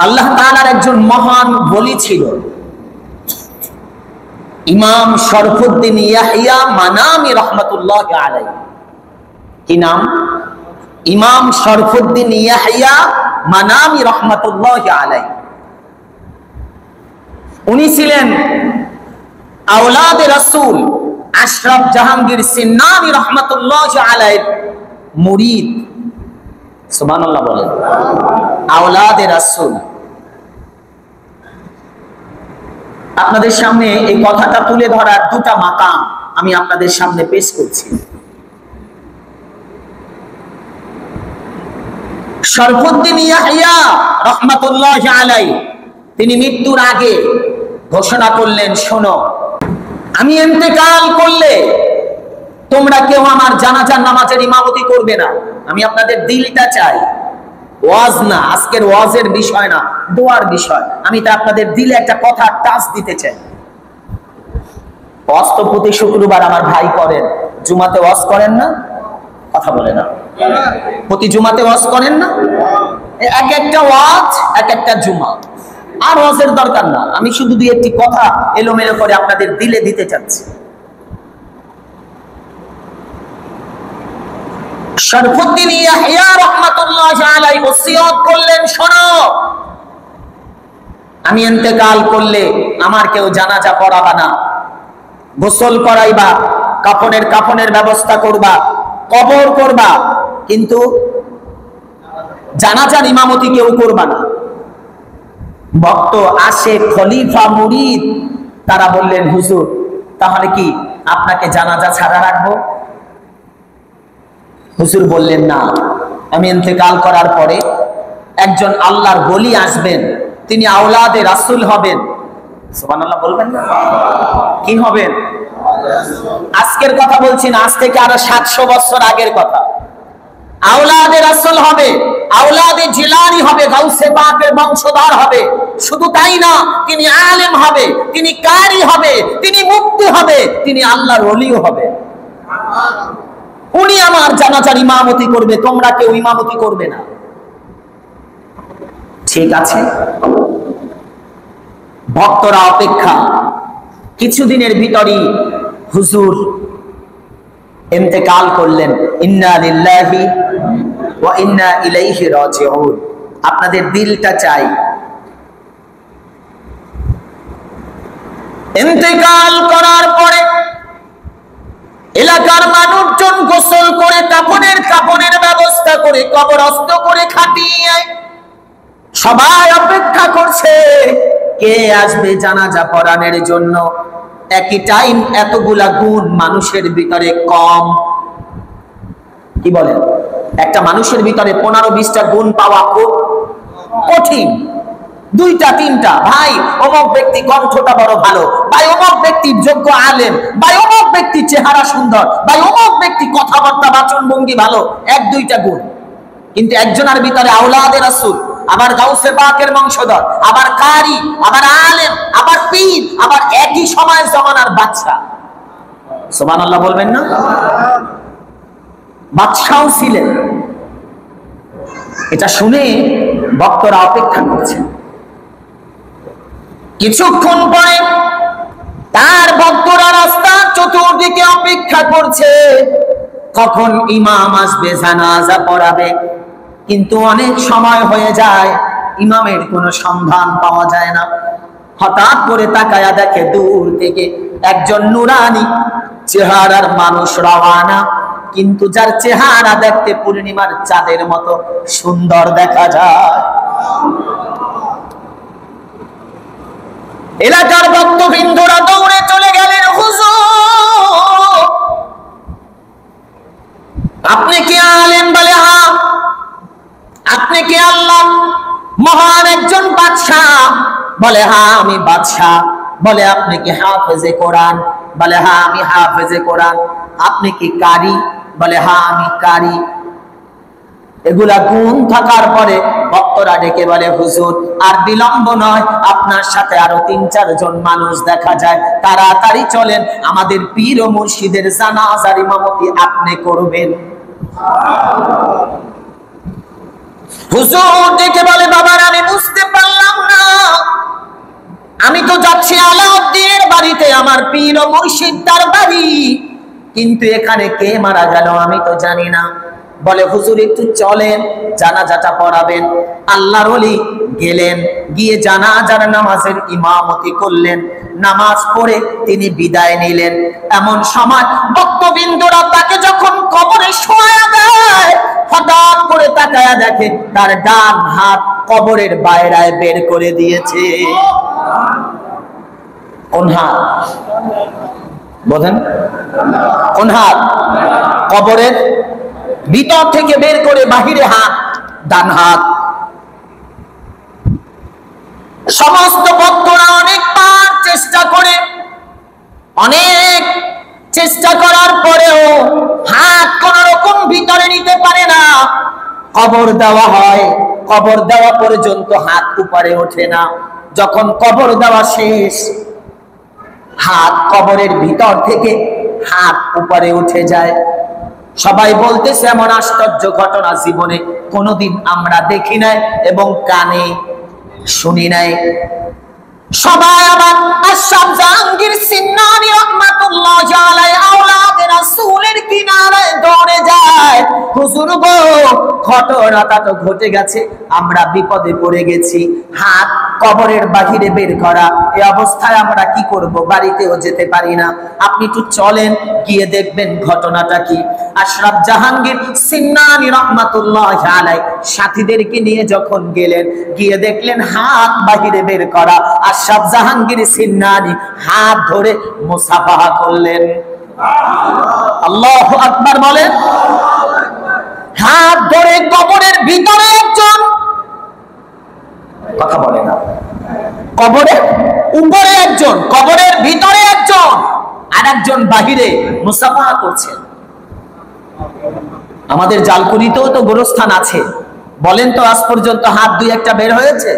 আল্লাহ তাআলার একজন মহান ওলি ছিল, ইমাম শরফুদ্দিন ইয়াহিয়া মানামি রহমাতুল্লাহি আলাইহি। কি নাম? ইমাম শরফুদ্দিন ইয়াহিয়া মানামি রহমাতুল্লাহি আলাইহি। উনি ছিলেন আওলাদে রাসূল আশরাফ জাহাঙ্গীর সিন্নানি রহমাতুল্লাহি আলাইহির মুরিদ। সুবহানাল্লাহ বলেন। আওলাদে রাসূল। আপনাদের সামনে এই কথাটা তুলে ধরার দুটা মাকাম আমি আপনাদের সামনে পেশ করছি। শরফুদ্দিন ইয়াহিয়া রাহমাতুল্লাহি আলাইহি তিনি মৃত্যুর আগে ঘোষণা করলেন, শোনো, আমি ইন্তেকাল করলে তোমরা কেউ আমার জানাজার নামাজের ইমামতি করবে না। আমি আপনাদের দিলটা চাই, ওয়াজ না, আজকের ওয়াজের বিষয় না, দোয়ার বিষয়। আমি তা আপনাদের দিলে একটা কথা টাচ দিতে চাই। ওয়াজ তো প্রতি শুক্রবার আমার ভাই করেন, জুমাতে ওয়াজ করেন না? কথা বলে না। প্রতি জুমাতে ওয়াজ করেন না? এক একটা ওয়াজ এক একটা জুমা। আর ওয়াজের দরকার না, আমি শুধু দুই একটি কথা এলোমেলো করে আপনাদের দিলে দিতে চাচ্ছি। শরফুদ্দিন ইয়াহিয়া রাহমাতুল্লাহি আলাইহি ওসিয়ত করলেন, শোনো, আমি ইন্তেকাল করলে আমার কেউ জানাজা পড়াবা না, গোসল করাইবা, কাফনের ব্যবস্থা করবা, কবর করবা, কিন্তু জানাজার ইমামতি কেউ করবা না। ভক্ত আসে, খলিফা, মুরিদ, তারা বললেন, হুজুর তাহলে কি আপনাকে জানাজা ছাড়া রাখবো? হুজুর বললেন, না, আমি ইন্তেকাল করার পরে একজন আল্লাহর ওলি আসবেন, তিনি আওলাদে রাসূল হবেন। সুবহানাল্লাহ বলবেন না? কি হবেন? আজকের কথা বলছি না, আজ থেকে আরো 700 বছর আগের কথা। আওলাদে রাসূল হবে, আওলাদে জিলানী হবে, গাউসে পাকের বংশধর হবে। শুধু তাই না, তিনি আলেম হবে, তিনি কারি হবে, তিনি মুফতি হবে, তিনি আল্লাহর ওলিও হবে। উনি আমার জানাজার ইমামতি করবে, তোমরা কেউ ইমামতি করবে না। ঠিক আছে, ভক্তরা অপেক্ষা। কিছুদিনের ভিতরই হুজুর ইন্তেকাল করলেন। ইন্না লিল্লাহি ওয়া ইন্না ইলাইহি রাজিউন। আপনাদের দিলটা চাই, ইন্তেকাল করার পরে এলাকার মানুষজন গোসল করে কাফনের ব্যবস্থা করে কবরস্থ করে খাটিয়ে সবাই অপেক্ষা করছে কে আসবে জানাজা পড়ানোর জন্য। একই টাইম এতগুলা গুণ মানুষের ভিতরে কম। কি বলেন? একটা মানুষের ভিতরে 15-20টা গুণ পাওয়া খুব কঠিন। 2টা 3টা, ভাই অমুক ব্যক্তি কণ্ঠটা বড় ভালো, ভাই অমুক ব্যক্তি যোগ্য আলেম, ভাই অমুক ব্যক্তি চেহারা সুন্দর, ভাই অমুক ব্যক্তি কথাবার্তা বাচন ভঙ্গি ভালো, 1-2টা গুণ। কিন্তু একজনের ভিতরে আওলাদে রাসূল, আবার গাউসে পাকের বংশধর, আবার কারি, আবার আলেম, আবার পীর, আবার একই সময় জমানার বাদশা। সুবহানাল্লাহ বলবেন না? বাদশাও ছিলেন। এটা শুনে ভক্তরা অপেক্ষা করছেন। কিছুক্ষণ পরে তার ভক্তরা রাস্তা চতুর্দিকে অপেক্ষা করছে কখন ইমাম আসবে, জানাজা পড়াবে। কিন্তু অনেক সময় হয়ে যায়, ইমামের কোনো সন্ধান পাওয়া যায় না। হঠাৎ করে তাকায়া দেখে দূর থেকে একজন নুরানি চেহারার মানুষ রওয়ানা, কিন্তু যার চেহারা দেখতে পূর্ণিমার চাঁদের মতো সুন্দর দেখা যায়। এলাকার ভক্তবৃন্দরা দৌড়ে চলে গেলেন, হুজুর আপনি কি আলেম? বলে হ্যাঁ। আপনি কি আল্লাহ মহান একজন বাদশাহ? বলে হ্যাঁ আমি বাদশাহ। বলে আপনি কি হাফেজে কোরআন? বলে হ্যাঁ আমি হাফেজে কোরআন। আপনি কি কারি? বলে হ্যাঁ আমি কারি। এগুলা গুণ থাকার পরে ভক্তরা ডেকে বলে, হুজুর আর বিলম্ব নয়, আপনার সাথে আরো 3-4 জন মানুষ দেখা যায়, তাড়াতাড়ি চলেন, আমাদের পীর ও মুর্শিদের জানাজার ইমামতি আপনি করবেন। হুজুর ডেকে বলে, বাবা আমি বুঝতে পারলাম পীর মুর্শিদ তার বাড়ি, কিন্তু এখানে কে মারা গেল আমি তো জানি না। বলে হুজুর একটু চলেন, জানাজাটা পড়াবেন। আল্লাহর ওলি গেলেন, গিয়ে জানাজার নামাজের ইমামতি করলেন। নামাজ পড়ে তিনি বিদায় নিলেন। এমন সময় ভক্তবৃন্দরা তাকে যখন কবরে শোয়া দেয়, হঠাৎ করে তাকায়া দেখে তার ডান হাত কবরের বাইরে বের করে দিয়েছে। কোন হাত বলেন? কোন হাত? কবরের ভিতর থেকে বের করে বাহিরে হাত, ডান হাত। সমস্ত ভক্তরা অনেকবার চেষ্টা করে, অনেক চেষ্টা করার পরেও হাত কোন রকম ভিতরে নিতে পারে না। কবর দেওয়া হয়, কবর দেওয়া পর্যন্ত হাত উপরে ওঠে না। যখন কবর দেওয়া শেষ, হাত কবরের ভিতর থেকে হাত উপরে উঠে যায়। সবাই বলতেছে এমন আশ্চর্য ঘটনা জীবনে কোনোদিন আমরা দেখি নাই এবং কানে শুনি নাই। সবাই আবার আশরাফ জাহাঙ্গীর সিন্নানী রাহমাতুল্লাহি আলাইহি আওলাদে রাসূলের কিনারায় দৌড়ে যায়। হুজুর গো, ঘটনাটা তো ঘটে গেছে, আমরা বিপদে পড়ে গেছি। হাত কবরের বাহিরে বের করা, এই অবস্থায় আমরা কি করব? বাড়িতেও যেতে পারি না। আপনি একটু চলেন, গিয়ে দেখবেন ঘটনাটা কি। আশরাফ জাহাঙ্গীর সিন্নানী রাহমাতুল্লাহি আলাইহি সাথীদেরকে নিয়ে যখন গেলেন, গিয়ে দেখলেন হাত বাহিরে বের করা। আশরাফ জাহাঙ্গীর সিন্নানী হাত ধরে মুসাফাহা করলেন। আল্লাহু আকবার বলেন। হাত ধরে কবরের ভিতরে একজন, কথা বলে না, কবরের উপরে একজন, কবরের ভিতরে একজন, আর একজন বাহিরে মুসাফাহা করছেন। আমাদের জালকুনিতেও তো গোরস্থান আছে, বলেন তো আজ পর্যন্ত হাত দুই একটা বের হয়েছে?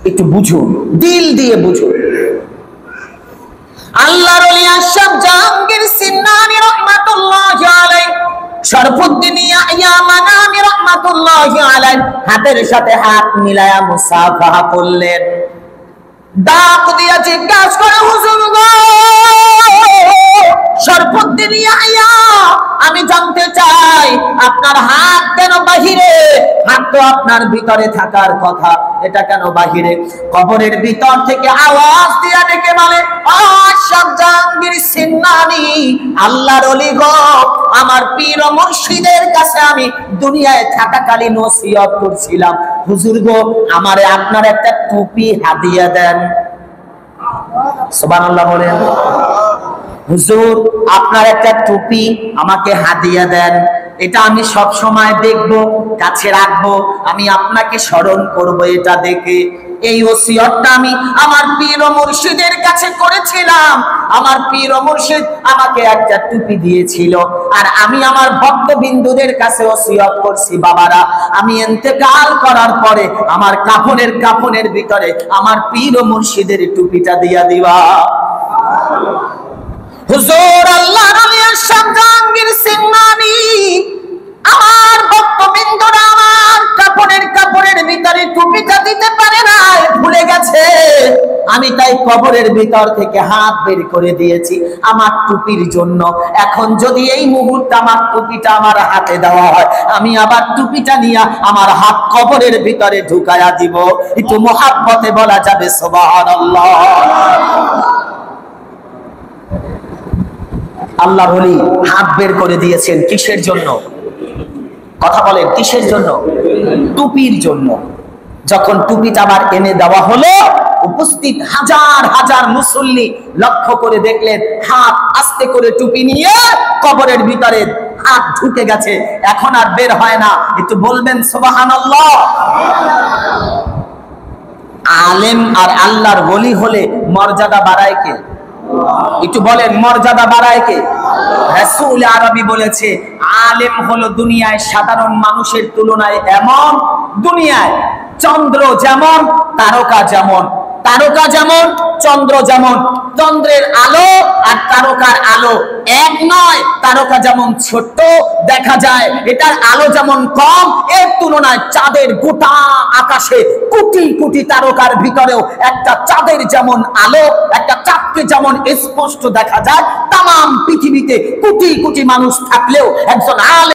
একটু বুঝুন, দিল দিয়ে বুঝুন। আল্লাহর ওলি আশরাফ জাহাঙ্গীর সিন্নানী রাহমাতুল্লাহি আলাইহি, শরফুদ্দিন ইয়াহইয়া মানামি রাহমাতুল্লাহি আলাইহি হাতের সাথে হাত মিলায়া মুসাফাহা করলেন। ডাক দিয়া জিজ্ঞাসা করে, হুজুর গো, শরফুদ্দিন ইয়াহইয়া, আমি জানতে চাই আপনার হাত কেন বাহিরে? হাত তো আপনার ভিতরে থাকার কথা, এটা কেন বাহিরে? কবরের ভিতর থেকে আওয়াজ দিয়া ডেকে বলে, আশরাফ জাহাঙ্গীর সিন্নানী, আল্লাহর ওলি গো, আমার পীর ও মুর্শিদের কাছে আমি দুনিয়ায় থাকাকালীন ওসিয়ত করছিলাম, হুজুর গো, আমারে আপনার একটা টুপি হাদিয়া দেন। সুবহানাল্লাহ বলেন। হুজুর, আপনার একটা টুপি আমাকে হাদিয়া দেন, এটা আমি সব সময় দেখব, কাছে রাখবো, আমি আপনাকে স্মরণ করব এটা দেখে। এই ওসিয়তটা আমি আমার পীর ও মুর্শিদের কাছে করেছিলাম। আমার পীর ও মুর্শিদ আমাকে একটা টুপি দিয়েছিল, আর আমি আমার ভক্তবিন্দুদের কাছে ওসিয়ত করছি, বাবারা, আমি ইন্তেকাল করার পরে আমার কাফনের ভিতরে আমার পীর ও মুর্শিদের টুপিটা দিয়া দিবা। হুজুর, আল্লাহর ওলি আশরাফ জাহাঙ্গীর সিন্নানী আমার ভক্তবৃন্দরা আমার কাপড়ের ভিতরে টুপিটা দিতে পারে না, ভুলে গেছে। আমি তাই কবরের ভিতর থেকে হাত বের করে দিয়েছি আমার টুপির জন্য। এখন যদি এই মুহূর্তে আমার টুপিটা আমার হাতে দেওয়া হয়, আমি আবার টুপিটা নিয়ে আমার হাত কবরের ভিতরে ঢুকায়া দিব। একটু মুহাব্বতে বলা যাবে সুবহানাল্লাহ। আল্লাহর ওলি হাত বের করে দিয়েছেন কিসের জন্য? কথা বলেন, কিসের জন্য? টুপির জন্য। যখন টুপিটা আবার এনে দেওয়া হলো, উপস্থিত হাজার হাজার মুসল্লি লক্ষ্য করে দেখলেন হাত আস্তে করে টুপি নিয়ে কবরের ভিতরে হাত ঢুকে গেছে, এখন আর বের হয় না। একটু বলবেন সুবহানাল্লাহ। আলেম আর আল্লাহর ওলি হলে মর্যাদা বাড়ায় কে? একটু বলেন, মর্যাদা বাড়ায় কে? রাসূল আরবি বলেছে, আলেম হলো দুনিয়ায় সাধারণ মানুষের তুলনায় এমন, দুনিয়ায় চন্দ্র যেমন, তারকা যেমন চন্দ্র যেমন, চন্দ্রের আলো আর তারকার আলো এক নয়। তারকা যেমন ছোট দেখা যায়, এটার আলো যেমন কম, এর তুলনায় চাঁদের গোটা আকাশে কোটি কোটি তারকার ভিতরেও একটা চাঁদের যেমন আলো, একটা চাঁদকে যেমন স্পষ্ট দেখা যায়, তাম পৃথিবীতে কোটি কোটি মানুষ থাকলেও একজন আলেম